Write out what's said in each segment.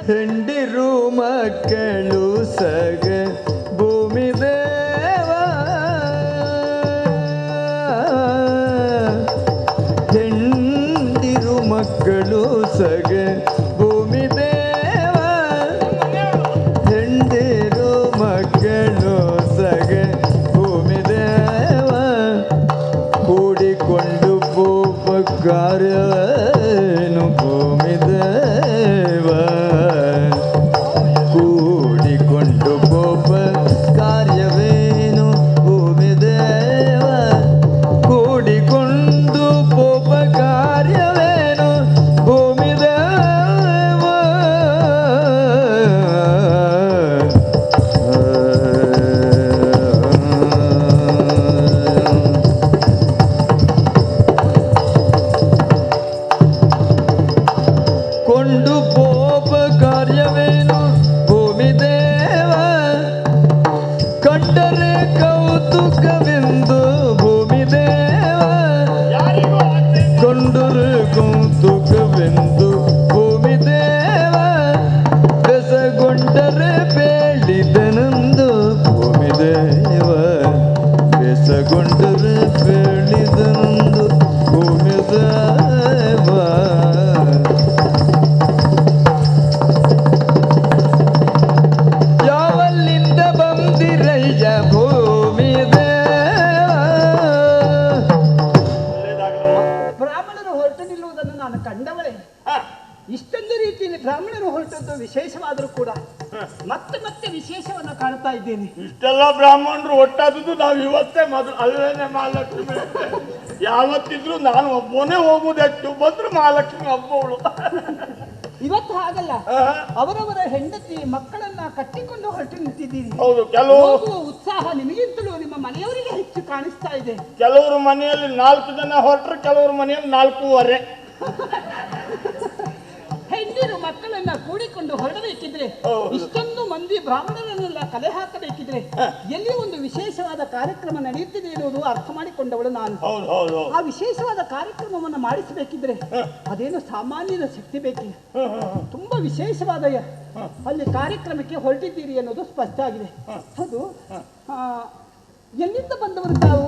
ಹೆಂಡಿರು ಮಕ್ಕಳು ಸಗ ಭೂಮಿ ದೇವ ಹೆಂಡಿರು ಮಕ್ಕಳು ಸಗ ಭೂಮಿ ದೇವ ಹೆಂಡಿರು ಮಕ್ಕಳು ಸಗ ಭೂಮಿ ದೇವ ಕೂಡಿಕೊಂಡು ಕಾರ್ಯವೇನು ಭೂಮಿ ದೇವ ಕೂಡಿಕೊಂಡು ಕೋಪ ಕಾರ್ಯವೇನು ಭೂಮಿ ದೇವ ಕೂಡಿಕೊಂಡು ಕೋಪ ಕಾರ್ಯವೇನು ಭೂಮಿ ದೇವ ಕೊಂಡು ಪೋಪ ಕಾರ್ಯವೇನು ಭೂಮಿ ದೇವ ಕಂಡರೆ ಕೌತುಕವೆಂದು ಭೂಮಿ ದೇವ ಕೊಂಡರೆ ಕೌತುಕವೆಂದು ಭೂಮಿ ದೇವ ಬೆಸಗೊಂಡರೆ ಬೇಳಿದನೆಂದು ಭೂಮಿ ದೇವ ಬೆಸಗೊಂಡರೆ ಬೇಳಿದನೆಂದು ಭೂಮಿ ದೇವ ಇಷ್ಟೊಂದು ರೀತಿಯಲ್ಲಿ ಬ್ರಾಹ್ಮಣರು ಹೊರಟದ್ದು ವಿಶೇಷವಾದರೂ ಕೂಡ ಮತ್ತೆ ಮತ್ತೆ ವಿಶೇಷವನ್ನು ಕಾಣ್ತಾ ಇದ್ದೇನೆ. ಇಷ್ಟೆಲ್ಲ ಬ್ರಾಹ್ಮಣರು ಒಟ್ಟಾದದ್ದು ನಾವು ಇವತ್ತೇ ಮೊದಲು ಅಲ್ಲೇನೆ ಮಹಾಲಕ್ಷ್ಮಿ. ಯಾವತ್ತಿದ್ರು ನಾನು ಒಬ್ಬನೇ ಹೋಗುದು ಹೆಚ್ಚು, ಬಂದ್ರು ಮಹಾಲಕ್ಷ್ಮಿ ಒಬ್ಬವಳು. ಇವತ್ತು ಹಾಗಲ್ಲ, ಅವರವರ ಹೆಂಡತಿ ಮಕ್ಕಳನ್ನ ಕಟ್ಟಿಕೊಂಡು ಹೊರಟು ನಿಂತಿದ್ದೀರಿ. ಹೌದು, ಕೆಲವು ಉತ್ಸಾಹ ನಿಮಗಿಂತಲೂ ನಿಮ್ಮ ಮನೆಯವರಿಗೆ ಹೆಚ್ಚು ಕಾಣಿಸ್ತಾ ಇದೆ. ಕೆಲವರು ಮನೆಯಲ್ಲಿ 4 ಜನ ಹೊರಟ್ರೆ, ಕೆಲವರು ಮನೆಯಲ್ಲಿ 4:15. ಹೆಂಡಿರು ಮಕ್ಕಳನ್ನ ಕೂಡಿಕೊಂಡು ಹೊರಡಬೇಕಿದ್ರೆ, ಇಷ್ಟೊಂದು ಮಂದಿ ಬ್ರಾಹ್ಮಣರನ್ನೆಲ್ಲ ಕಲೆ ಹಾಕಬೇಕಿದ್ರೆ ಎಲ್ಲಿ ಒಂದು ವಿಶೇಷವಾದ ಕಾರ್ಯಕ್ರಮ ನಡೆಯುತ್ತಿದೆ ಎನ್ನುವುದು ಅರ್ಥ ಮಾಡಿಕೊಂಡವಳು ನಾನು. ಆ ವಿಶೇಷವಾದ ಕಾರ್ಯಕ್ರಮವನ್ನು ಮಾಡಿಸಬೇಕಿದ್ರೆ ಅದೇನು ಸಾಮಾನ್ಯದ ಶಕ್ತಿ ಬೇಕಿಲ್ಲ, ತುಂಬಾ ವಿಶೇಷವಾದ ಅಲ್ಲಿ ಕಾರ್ಯಕ್ರಮಕ್ಕೆ ಹೊರಟಿದ್ದೀರಿ ಅನ್ನೋದು ಸ್ಪಷ್ಟ ಆಗಿದೆ. ಅದು ಎಲ್ಲಿಂದ ಬಂದವರು ತಾವು?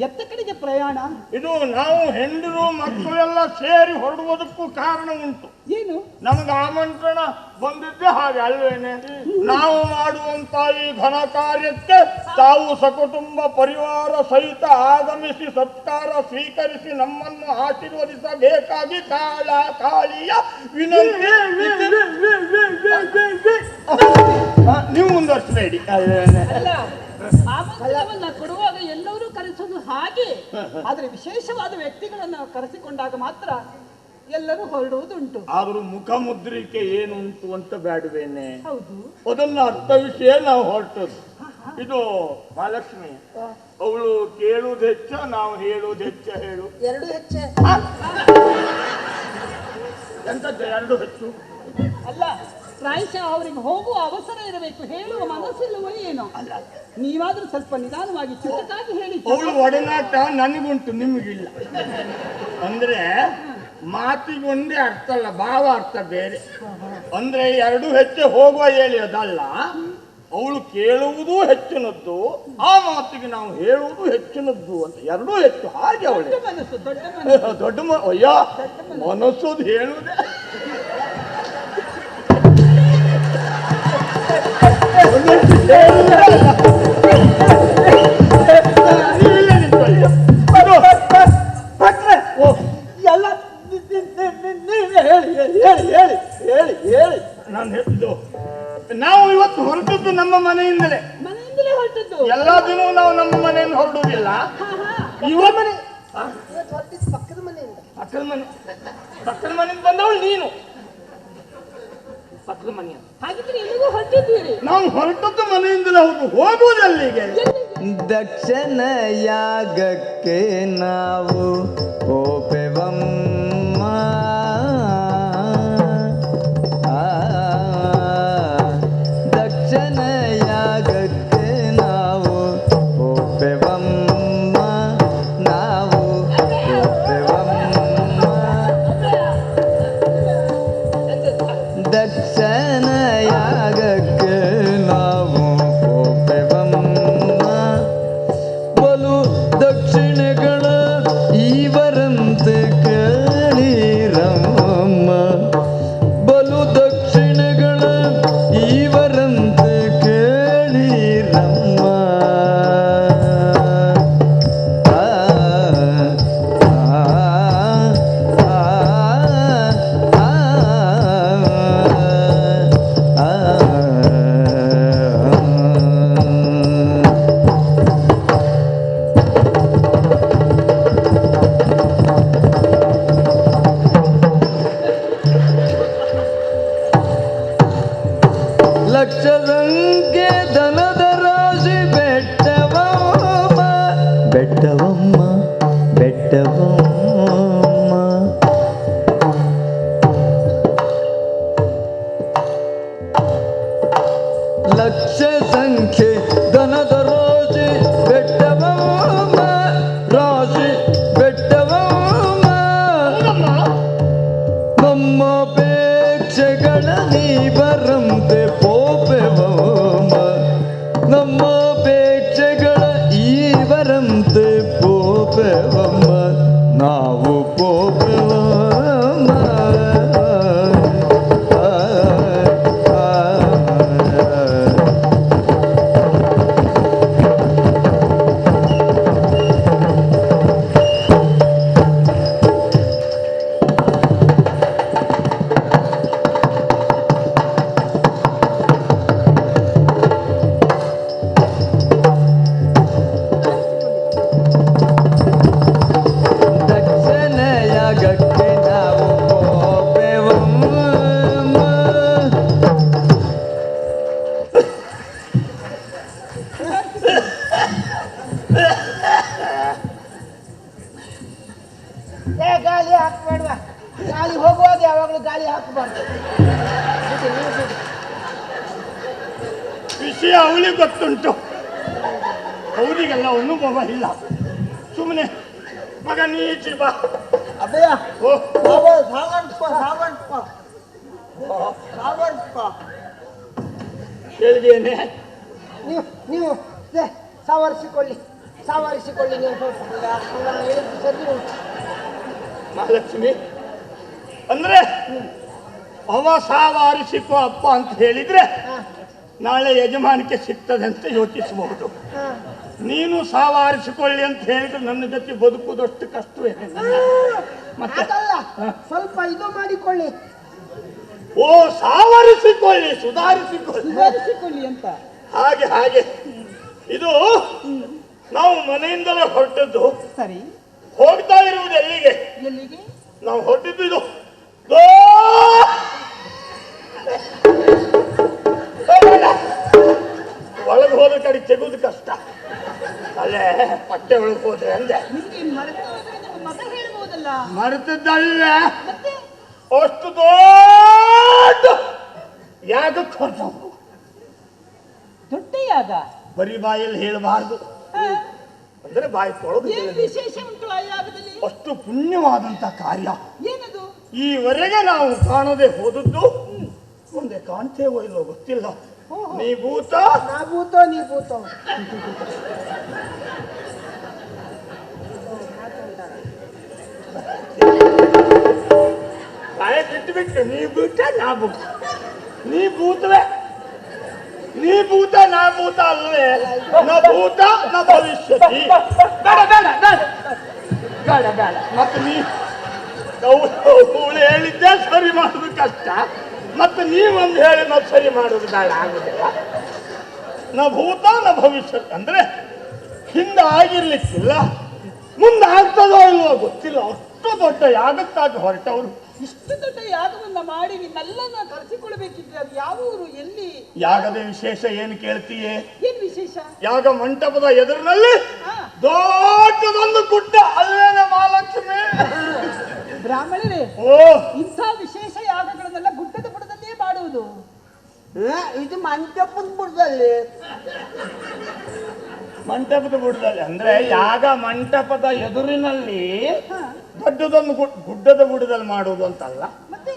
ಎತ್ತ ಕಡೆಗೆ ಪ್ರಯಾಣ? ಇದು ನಾವು ಹೆಂಡರು ಮಕ್ಕಳೆಲ್ಲ ಸೇರಿ ಹೊರಡುವುದಕ್ಕೂ ಕಾರಣ ಉಂಟು. ಏನು? ನಮಗೆ ಆಮಂತ್ರಣ ಬಂದಿದ್ದೆ ಹಾಗೆ ಅಲ್ವೇನೆ. ನಾವು ಮಾಡುವಂತ ಈ ಘನ ಕಾರ್ಯಕ್ಕೆ ತಾವು ಸಕುಟುಂಬ ಪರಿವಾರ ಸಹಿತ ಆಗಮಿಸಿ ಸತ್ಕಾರ ಸ್ವೀಕರಿಸಿ ನಮ್ಮನ್ನು ಆಶೀರ್ವದಿಸಬೇಕಾಗಿ ಕಾಳಿಯ ವಿನಂತಿ. ನೀವು ಮುಂದುವರಿಸಬೇಡಿ ಅಲ್ವೇನೆ. ಆಮಂತ್ರಣವನ್ನ ಕೊಡುವಾಗ ಎಲ್ಲರೂ ಕರೆಸೋದು ಹಾಗೆ, ಆದ್ರೆ ವಿಶೇಷವಾದ ವ್ಯಕ್ತಿಗಳನ್ನ ಕರೆಸಿಕೊಂಡಾಗ ಮಾತ್ರ ಎಲ್ಲರೂ ಹೊರಡುವುದುಂಟು. ಆದ್ರೂ ಮುಖ ಮುದ್ರಿಕೆ ಏನುಂಟು ಅಂತ ಬೇಡವೇನೆ? ಹೌದು, ಅದನ್ನ ಅರ್ಥ ವಿಷಯ ನಾವು ಹೊರಟದ್ದು. ಇದು ಮಹಾಲಕ್ಷ್ಮಿ, ಅವಳು ಕೇಳುವುದು ಹೆಚ್ಚ, ನಾವು ಹೇಳುವುದು ಹೆಚ್ಚ? ಹೇಳು. ಎರಡು ಹೆಚ್ಚೆ. ಎಂತದ್ದು ಎರಡು ಹೆಚ್ಚು? ಅಲ್ಲ, ಪ್ರಾಯಶಃ ಅವರಿಗೆ ಹೋಗುವ ಅವಸರ ಇರಬೇಕು, ಹೇಳುವ ಮನಸ್ಸಿಲ್ಲವೋ ಏನೋ. ನೀವಾದ್ರೂ ಸ್ವಲ್ಪ ನಿಧಾನವಾಗಿ ಚುಟುಕಾಗಿ ಹೇಳಿ. ಅವಳು ಒಡನಾಟ ನನಗುಂಟು, ನಿಮಗಿಲ್ಲ. ಅಂದ್ರೆ ಮಾತಿಗೊಂದೇ ಅರ್ಥ ಅಲ್ಲ, ಭಾವ ಅರ್ಥ ಬೇರೆ. ಅಂದ್ರೆ ಎರಡು ಹೆಚ್ಚು ಹೋಗುವ ಹೇಳಿ ಅದಲ್ಲ, ಅವಳು ಕೇಳುವುದು ಹೆಚ್ಚಿನದ್ದು, ಆ ಮಾತಿಗೆ ನಾವು ಹೇಳುವುದು ಹೆಚ್ಚಿನದ್ದು ಅಂತ ಎರಡೂ ಹೆಚ್ಚು. ಹಾಗೆ ಅವಳು ದೊಡ್ಡ ಅಯ್ಯ ಮನಸ್ಸು ಹೇಳುವುದೇ. ಎಲ್ಲ ಹೇಳಿ ನಾನು ಹೇಳಿದ್ದು, ನಾವು ಇವತ್ತು ಹೊರಟದ್ದು ನಮ್ಮ ಮನೆಯಿಂದಲೇ ಹೊರಟದ್ದು. ಎಲ್ಲಾ ದಿನ ನಾವು ನಮ್ಮ ಮನೆಯಿಂದ ಹೊರಡುವುದಿಲ್ಲ. ಪಕ್ಕದ ಮನೆಯಿಂದ ಪಕ್ಕದ ಮನೆಯಿಂದ ಬಂದವಳು ನೀನು. ಪಕ್ಕದ ಮನೆಯ ಹಾಗಿದ್ರೆ ಎಲ್ಲಿಗೂ ಹೊರಟಿದ್ದೀರಿ? ನಾವು ಹೊರಟದ್ದು ಮನೆಯಿಂದಲೇ. ಹೌದು, ಹೋಗುವುದಲ್ಲಿಗೆ ದಕ್ಷಿಣ ಯಾಗಕ್ಕೆ ನಾವು ಹೋಪೆವಮ್ಮ. ದಕ್ಷಿಣ ಯಾಗಕ್ಕೆ ನಾವು ಹೋಪೆವಮ್ಮ, ನಾವು ಹೋಪೆವಮ್ಮ. ದಕ್ಷಿಣ ಬೇಕ್ಷೆಗಳ ನೀ ಬರಂತೆ ಪೋಪೆವಮ್ಮ ನಮ್ಮ ಬೇಕ್ಷೆಗಳ ಈ ಬರಂತೆ ಪೋಪೆವಮ್ಮ ನಾವು ಪೋಪೆವಮ್ಮ ದಕ್ಷಿಣಯಾಗಕ್ಕೆ ನಾವು ಪೋಪೆವಮ್ಮ ಗಾಳಿ ಹಾಕ್ಬೇಡ್ವಾ ಗಾಳಿ ಹೋಗುವಾಗ ಯಾವಾಗಲೂ ಗಾಳಿ ಹಾಕಬಾರ್ದು ವಿಷಯ ಅವಳಿಗೆ ಗೊತ್ತುಂಟು, ಅವರಿಗೆಲ್ಲ ಅನುಭವ ಇಲ್ಲ. ಸುಮ್ಮನೆ ಮಗ ನೀಚಿ ಬಾ. ಅಬ್ಬಯ್ಯ ಓ ಹೇಳಿದ್ದೇನೆ. ನೀವು ಸಾವರಿಸಿಕೊಳ್ಳಿ ನೀವು ಸ್ವಲ್ಪ ಹೇಳಿದ್ದು ಸರಿ ಉಂಟು. ಮಹಾಲಕ್ಷ್ಮಿ ಅಂದ್ರೆ ಅವ ಸಾವಾರಿಸಿಕೋ ಅಪ್ಪ ಅಂತ ಹೇಳಿದ್ರೆ ಹಾ, ನಾಳೆ ಯಜಮಾನಿಕೆ ಸಿಗ್ತದೆ ಅಂತ ಯೋಚಿಸಬಹುದು. ಹಾ. ನೀನು ಸಾವಾರಿಸಿಕೊಳ್ಳಿ ಅಂತ ಹೇಳಿದ್ರೆ ನನ್ನ ಜೊತೆ ಬದುಕುವುದಷ್ಟು ಕಷ್ಟವೇ. ಮತ್ತೆ ಅದಲ್ಲ ಸ್ವಲ್ಪ ಇದು ಮಾಡಿಕೊಳ್ಳಿ. ಓ ಸಾವರಿಸಿಕೊಳ್ಳಿ, ಸುಧಾರಿಸಿಕೊಳ್ಳಿ. ಸುಧಾರಿಸಿಕೊಳ್ಳಿ ಅಂತ. ಹಾಗೆ ಹಾಗೆ ಇದು ನಾವು ಮನೆಯಿಂದಲೇ ಹೊರಟದ್ದು. ಸರಿ, ಹೋಗ್ತಾ ಇರುವುದು ಎಲ್ಲಿಗೆ? ಎಲ್ಲಿಗೆ? ನಾವು ಹೊರಟಿದ್ದು ಇದು ಒಳಗೆ ಹೋದ ಕಡೆ ತೆಗುವುದು ಕಷ್ಟ. ಅಲ್ಲೇ ಪಟ್ಟೆ ಒಳಗೆ ಹೋದ್ರೆ ಅಂದೆ. ನಿಮ್ಗೆ ಮರೆತು ಹೋದ್ರೆ ನಿಮ್ಮ ಮಗ ಹೇಳ್ಬೋದಲ್ಲ. ಮರೆತದ್ದಲ್ವೇ? ಮತ್ತೆ ಅಷ್ಟು ದೊಡ್ಡ ಯಾಗಕ್ಕೆ ಹೊರಟವು. ದೊಡ್ಡ ಯಾಗ? ಬರೀ ಬಾಯಲ್ಲಿ ಹೇಳಬಾರ್ದು, ಹಾ, ಅಂದ್ರೆ ಬಾಯಿ ತೊಳೆದು ಏನ್ ಹೇಳಬೇಕು. ವಿಶೇಷ ಉಂಟು ಆ ಯಾಗದಲ್ಲಿ? ಅಷ್ಟು ಪುಣ್ಯವಾದಂತ ಕಾರ್ಯ. ಏನದು? ಈವರೆಗೆ ನಾವು ಕಾಣದೆ ಹೋದದ್ದು ಮುಂದೆ ಕಾಣ್ತೇವೋ ಇಲ್ಲೋ ಗೊತ್ತಿಲ್ಲ. ನೀ ಭೂತ, ನಾ ಭೂತೋ ಬಾಯ ಬಿಟ್ಟು ನೀ ಭೂತ ನಾ ಭೂತ, ನೀ ಭೂತವೇ, ನೀ ಭೂತ ನಾ ಭೂತ ಅಲ್ವೇ? ನ ಭೂತ ನ ಭವಿಷ್ಯತಿ. ಬೇಡ ಬೇಡ ಬೇಡ ಬೇಡ ಬೇಡ. ಮತ್ತೆ ನೀ ಅವಳು ಹೇಳಿದ್ದೆ ಸರಿ ಮಾಡೋದು ಕಷ್ಟ, ಮತ್ತೆ ನೀವೊಂದು ಹೇಳಿ ನಾವು ಸರಿ ಮಾಡೋದು ಬೇಡ, ಆಗುದಿಲ್ಲ. ನ ಭೂತ ನ ಭವಿಷ್ಯ ಅಂದ್ರೆ ಹಿಂದೆ ಆಗಿರ್ಲಿಕ್ಕಿಲ್ಲ, ಮುಂದೆ ಆಗ್ತದೋ ಇಲ್ವೋ ಗೊತ್ತಿಲ್ಲ. ಅಷ್ಟು ದೊಡ್ಡ ಯಾಗಕ್ಕಾಗಿ ಹೊರಟವರು. ಇಷ್ಟು ದೊಡ್ಡ ಯಾಗವನ್ನ ಮಾಡಿ ನಿಮ್ಮೆಲ್ಲನ ಕರೆಸಿಕೊಳ್ಬೇಕಿದ್ರೆ ಅದು ಯಾವ ಊರು, ಎಲ್ಲಿ? ಯಾಗದ ವಿಶೇಷ ಏನು ಕೇಳ್ತೀಯೇ? ಏನ್ ವಿಶೇಷ? ಯಾಗ ಮಂಟಪದ ಎದುರಿನಲ್ಲಿ ಹಾ, ದೊಡ್ಡದೊಂದು ಗುಡ್ಡ, ಅಲ್ಲೇನ ಮಹಾಲಕ್ಷ್ಮಿ. ಬ್ರಾಹ್ಮಣರೇ, ಓ ಇಂಥ ವಿಶೇಷ ಯಾಗಗಳನ್ನೆಲ್ಲ ಗುಡ್ಡದ ಬುಡದಲ್ಲೇ ಮಾಡುವುದು. ಇದು ಮಂಟಪದ ಬುಡದಲ್ಲಿ. ಮಂಟಪದ ಬುಡದಲ್ಲಿ ಅಂದ್ರೆ ಯಾಗ ಮಂಟಪದ ಎದುರಿನಲ್ಲಿ ಹಾ, ದೊಡ್ಡದೊಂದು ಗುಡ್ಡದ ಬುಡದಲ್ಲಿ ಮಾಡುವುದು ಅಂತಲ್ಲ. ಮತ್ತೆ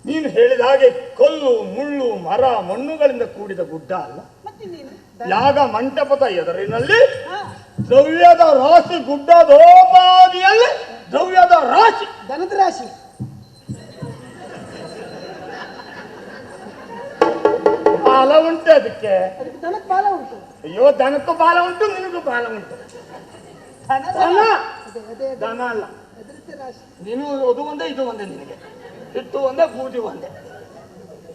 ನೀನು ಹೇಳಿದ ಹಾಗೆ ಕಲ್ಲು ಮುಳ್ಳು ಮರ ಮಣ್ಣುಗಳಿಂದ ಕೂಡಿದ ಗುಡ್ಡ ಅಲ್ಲ. ಮತ್ತಿನ್ನೇನು? ಯಾಗ ಮಂಟಪದ ಎದುರಿನಲ್ಲಿ ಹಾ, ದ್ರವ್ಯದ ರಾಶಿ, ಗುಡ್ಡದೋಪಾದಿಯಲ್ಲಿ ದ್ರವ್ಯದ ರಾಶಿ. ದನದ ರಾಶಿ. ಬಾಲ ಉಂಟು ಅದಕ್ಕೆ. ಅದಕ್ಕೆ ದನದ ಬಾಲ ಉಂಟು. ಅಯ್ಯೋ ದನಕ್ಕೂ ಬಾಲ ಉಂಟು, ನಿನಗೂ ಬಾಲ ಉಂಟು. ಧನದ ದನ ಅದೇ ದನ ಅಲ್ಲ. ಅದರದ್ದೇ ರಾಶಿ. ನೀನು ಅದು ಒಂದೇ ಇದು ಒಂದೇ, ನಿನಗೆ ಹಿಟ್ಟು ಒಂದೇ ಬೂದಿ ಒಂದೇ.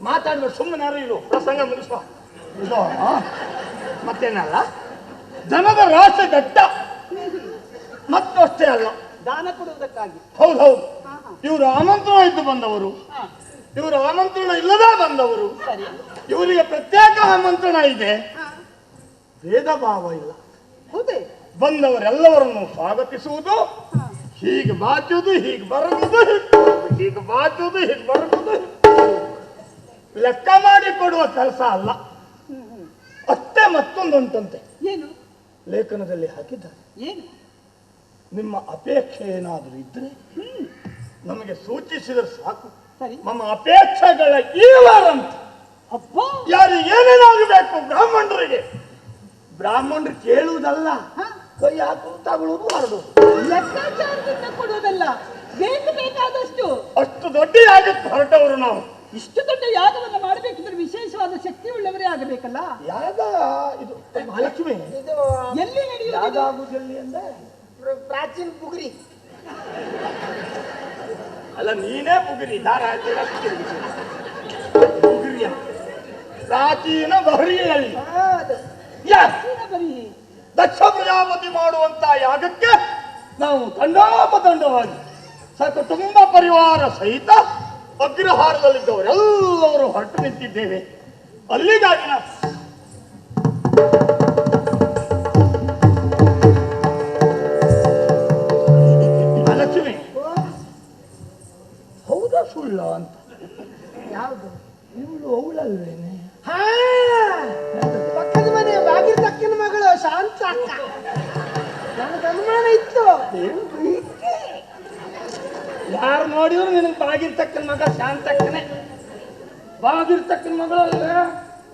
ಮಾತಾಡ್ಬೇಕು, ಸುಮ್ಮನೆ ಇರು, ಪ್ರಸಂಗ ಮುಗಿಸುವ. ಇದು ಮತ್ತೇನಲ್ಲ, ದನದ ರಾಶಿ ದಟ್ಟ. ಮತ್ತಷ್ಟೇ ಅಲ್ಲ, ದಾನ ಕೊಡುವುದಕ್ಕಾಗಿ. ಹೌದು ಹೌದು, ಹಾ, ಹಾ, ಇವರು ಆಮಂತ್ರಣ ಇದ್ದು ಬಂದವರು, ಹಾ, ಇವರು ಆಮಂತ್ರಣ ಇಲ್ಲದೆ ಬಂದವರು. ಸರಿ. ಇವರಿಗೆ ಪ್ರತ್ಯೇಕ ಆಮಂತ್ರಣ ಇದೆ, ಹಾ, ಭೇದ ಭಾವ ಇಲ್ಲ. ಹೌದೇ? ಬಂದವರೆಲ್ಲವರನ್ನು ಸ್ವಾಗತಿಸುವುದು, ಹಾ, ಹೀಗೆ ಬಾಚುವುದು, ಹೀಗೆ ಬರಗುವುದು, ಹೀಗೆ ಬಾಚುವುದು, ಹೀಗೆ ಬರಗುವುದು, ಲೆಕ್ಕ ಮಾಡಿ ಕೊಡುವ ಕೆಲಸ ಅಲ್ಲ. ಅಷ್ಟೇ. ಮತ್ತೊಂದುಂಟಂತೆ, ಏನು? ಲೇಖನದಲ್ಲಿ ಹಾಕಿದ್ದಾರೆ. ಏನು? ನಿಮ್ಮ ಅಪೇಕ್ಷೆ ಏನಾದರೂ ಇದ್ರೆ ನಮಗೆ ಸೂಚಿಸಿದರೆ ಸಾಕು. ಸರಿ. ನಮ್ಮ ಅಪೇಕ್ಷೆಗಳ ಈವರಂತ ಅಪ್ಪ ಯಾರು ಏನೇನಾಗಬೇಕು ಬ್ರಾಹ್ಮಣರಿಗೆ, ಬ್ರಾಹ್ಮಣರು ಕೇಳುವುದಲ್ಲ, ಹ? ಕೈ ಹಾಕು ತಗೊಳ್ಳೋದು ಹರಡುದು, ಲೆಕ್ಕಾಚಾರದಿಂದ ಕೊಡುವುದಲ್ಲ, ಬೇಕಾದಷ್ಟು. ಅಷ್ಟು ದೊಡ್ಡ ಯಾಗಕ್ಕೆ ಹೊರಟವರು ನಾವು. ಇಷ್ಟು ದೊಡ್ಡ ಯಾಗವನ್ನು ಮಾಡಬೇಕಿದ್ರೆ ವಿಶೇಷವಾದ ಶಕ್ತಿ ಉಳ್ಳವರೇ ಆಗಬೇಕಲ್ಲ. ಯಾಗ ಇದು ಮಹಾಲಕ್ಷ್ಮಿ ಇದು ಎಲ್ಲಿ ಯಾಗ ನಡೆಯುವುದು? ಆಗುದಲ್ಲಿ ಅಂದ್ರೆ ಪ್ರಾಚೀನ ಪುಗುರಿ. ಅಲ್ಲ, ನೀನೇ ಬುಗುರಿ ದಾರ ಬುಗುರಿಯ ಪ್ರಾಚೀನ ಬಹರಿಯಲ್ಲಿ ಹೌದು. ಬರೀ ದಕ್ಷ ಪ್ರಜಾಪತಿ ಮಾಡುವಂತ ಯಾಗಕ್ಕೆ ನಾವು ತಂಡೋಪತಂಡವಾಗಿ ಸಕುಟುಂಬ ಪರಿವಾರ ಸಹಿತ ಅಗ್ರಹಾರದಲ್ಲಿದ್ದವರೆಲ್ಲರೂ ಹೊರಟು ನಿಂತಿದ್ದೇವೆ. ಅಲ್ಲಿಗಾಗಿ ನಾವು ಲಕ್ಷ್ಮಿ ಹೌದಾ ಸುಳ್ಳ ಅಂತ ಯಾವುದು? ಇವಳು ಅವಳಲ್ವೇನೆ? ಹಾ, ಪಕ್ಕದ ಮನೆ ಬಾಗಿರ್ತಕ್ಕನ ಮಗಳು ಶಾಂತ ಅಕ್ಕ. ನನಗೆ ಅನುಮಾನ ಇತ್ತು. ಯಾರು ನೋಡಿದ್ರು ನಿನಗೆ ಬಾಗಿರ್ತಕ್ಕನ ಮಗ ಶಾಂತಕ್ಕನೆ, ಬಾಗಿರ್ತಕ್ಕನ ಮಗಳಲ್ಲ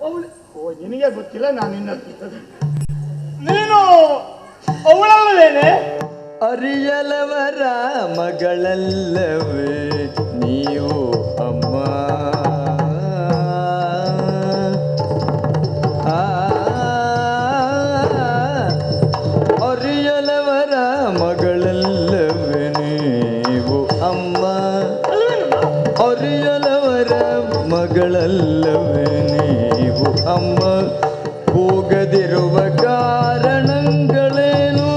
ಅವಳು. ಓ, ನಿನಗೆ ಗೊತ್ತಿಲ್ಲ, ನಾನು ಇನ್ನೊಂದು ನೀನು ಅವಳಲ್ವೇನೆ? ಅರಿಯಲವರ ಮಗಳಲ್ಲವೇ ನೀವು ಅಮ್ಮ? ಅರಿಯಲವರ ಮಗಳಲ್ಲವೇ ನೀವು ಅಮ್ಮ? ಅರಿಯಲವರ ಮಗಳಲ್ಲವೇ ನೀವು ಅಮ್ಮ? ಹೋಗದಿರುವ ಕಾರಣಗಳೇನು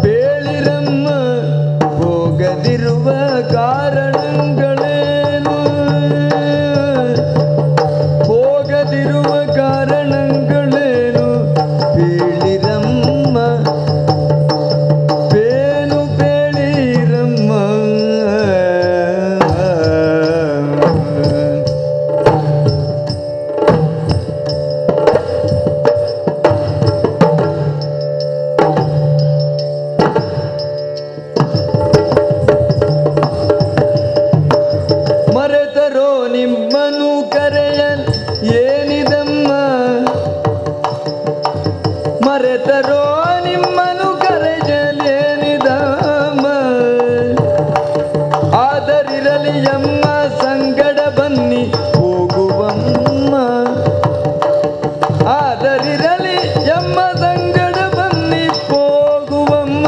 ಬೇಳಿರಮ್ಮ? ಹೋಗದಿರುವ ಕಾರಣಗಳೇನು? ಹೋಗದಿರುವ ಕಾರಣಗಳೇನು ಬೇಳಿರಮ್ಮ? ಬೇನು ಬೇಳಿರಮ್ಮ. ಮರೆತರೋ ನಿಮ್ಮನು ಕರೆಯಲ್ ಏನಿದಮ್ಮ? ಮರೆತರೋ ನಿಮ್ಮನು ಕರೆಯಲೇನಿದಮ್ಮ? ಆದರಿರಲಿ ಎಮ್ಮ ಸಂಗಡ ಬನ್ನಿ ಹೋಗುವಮ್ಮ. ಆದರಿರಲಿ ಎಮ್ಮ ಸಂಗಡ ಬನ್ನಿ ಹೋಗುವಮ್ಮ.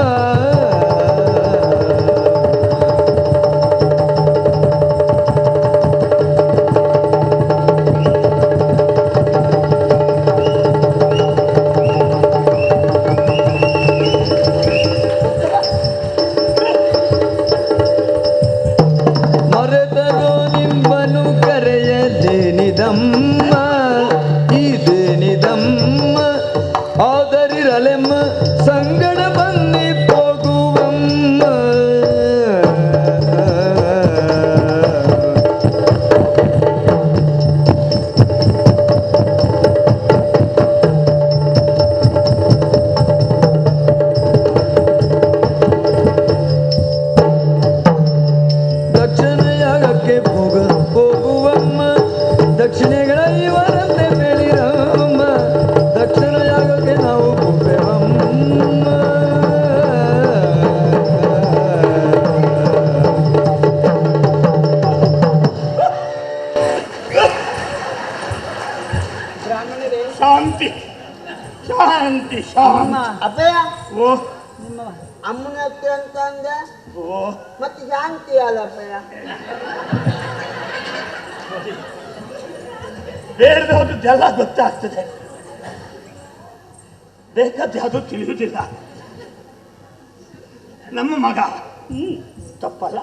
ಮರೆತರೋ ನಿಮ್ಮನು ಕರೆಯಲೇನಿದಮ್ಮ? ಇದೇನಿದಮ್ಮ? ಆದರಿರಲೆಮ್ಮ ಸಂಗಡ ಬನ್ನಿ ಹೋಗುವಮ್ಮ. ದಕ್ಷಿಣ ಯಾಗಕ್ಕೆ ಹೋಗುವಮ್ಮ. ದಕ್ಷಿಣೆಗಳ ಇವರಂತೆ ಬೇಳಿರಮ್ಮ. ದಕ್ಷಿಣ ಯಾಗಕ್ಕೆ ನಾವು ಹೋಗುವಮ್ಮ. ಬ್ರಾಹ್ಮಣರೇ, ಶಾಂತಿ ಶಾಂತಿ ಶಾಂತಿ. ಅಪ್ಪಯ್ಯ ಓ ನಿಮ್ಮವ ಅಮ್ಮನ ಹತ್ರ ಅಂತ ಅಂದೆ, ಓ, ಮತ್ತೆ ಶಾಂತಿ ಅಲ್ಲ ಅಪ್ಪಯ್ಯ. ಬೇಡದವ್ರದ್ದೆಲ್ಲ ಗೊತ್ತಾಗ್ತದೆ, ಬೇಕಾದ ಅದು ತಿಳಿಯುವುದಿಲ್ಲ. ನಮ್ಮ ಮಗ ತಪ್ಪಲ್ಲ,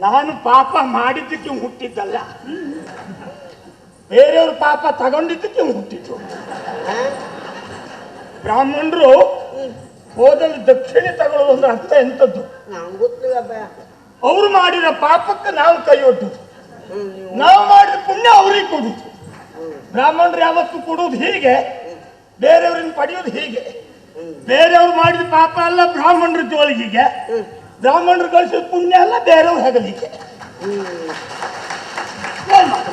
ನಾನು ಪಾಪ ಮಾಡಿದ್ದಕ್ಕೆ ಹುಟ್ಟಿದ್ದಲ್ಲ, ಬೇರೆಯವ್ರ ಪಾಪ ತಗೊಂಡಿದ್ದಕ್ಕೆ ಹುಟ್ಟಿದ್ದು. ಬ್ರಾಹ್ಮಣರು ಹೋದಲ್ಲಿ ದಕ್ಷಿಣೆ ತಗೊಳ್ಳೋದು ಅಂದ್ರೆ ಅರ್ಥ ಎಂಥದ್ದು? ನಂಗೆ ಗೊತ್ತಿಲ್ಲ ಅಪ್ಪಯ್ಯ. ಅವ್ರು ಮಾಡಿದ ಪಾಪಕ್ಕೆ ನಾವು ಕೈ ಒಡ್ಡುದು, ನಾವು ಮಾಡಿದ ಪುಣ್ಯ ಅವ್ರಿಗೆ ಕೊಡುದು. ಬ್ರಾಹ್ಮಣರು ಯಾವತ್ತು ಕೊಡುವುದು ಹೀಗೆ, ಬೇರೆಯವ್ರನ್ನ ಪಡೆಯೋದು ಹೀಗೆ. ಬೇರೆಯವ್ರು ಮಾಡಿದ ಪಾಪ ಅಲ್ಲ ಬ್ರಾಹ್ಮಣರ ಜೋಳಿಗೆ, ಬ್ರಾಹ್ಮಣರು ಕಳಿಸಿದ ಪುಣ್ಯ ಅಲ್ಲ ಬೇರೆಯವ್ರು ಹೆಗಲಿಕ್ಕೆ ಏನ್ ಮಾಡೋದು?